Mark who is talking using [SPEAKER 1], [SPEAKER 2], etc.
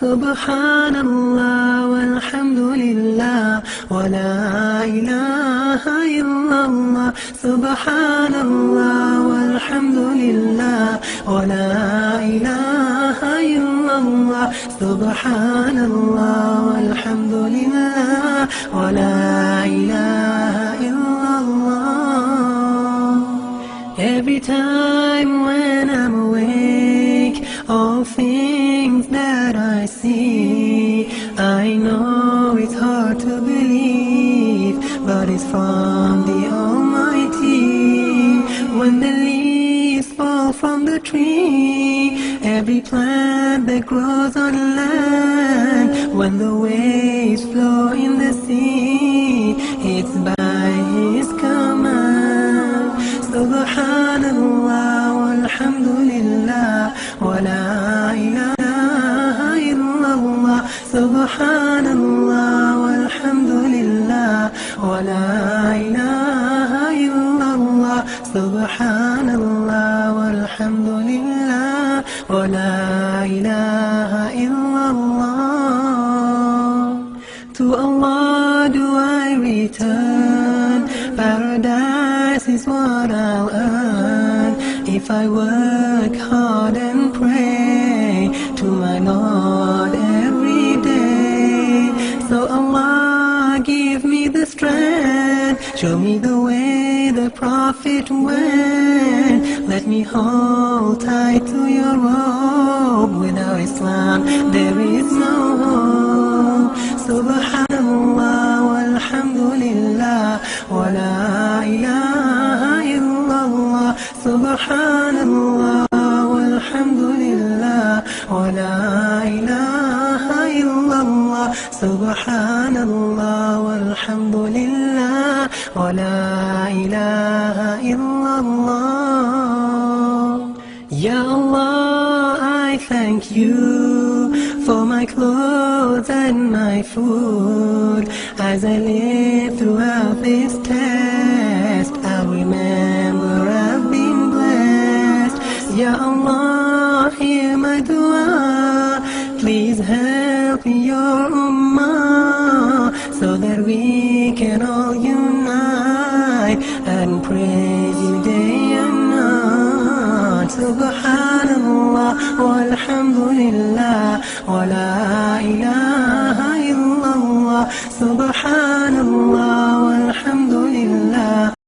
[SPEAKER 1] Subhanallah walhamdulillah wa la ilaha illallah. Subhanallah walhamdulillah wa la ilaha illallah. Subhanallah walhamdulillah wa la ilaha illallah. Every time when I'm awake, all things that I see, I know it's hard to believe, but it's from the Almighty. When the leaves fall from the tree, every plant that grows on land, when the waves flow in the sea, it's by His command. Subhanallah walhamdulillah wa la ilaha illallah. Subhanallah walhamdulillah wa la ilaha illallah. Subhanallah walhamdulillah wa la ilaha illallah. To Allah do I return, paradise is what I'll earn if I work hard and pray to my Lord every day. So Allah give me the strength, show me the way the Prophet went. Let me hold tight to your robe. Without Islam there is no hope. Subhanallah walhamdulillah wa la ilaha illallah. Subhanallah walhamdulillah wa la ilaha illallah. Subhanallah walhamdulillah wa la ilaha illallah. Ya Allah, I thank you for my clothes and my food. As I live throughout this test, I'll remember I've been blessed. Ya Allah, hear my dua. Please help your ummah so that we can all unite and praise you day and night. Subhanallah walhamdulillah wa la ilaha illallah. Subhanallah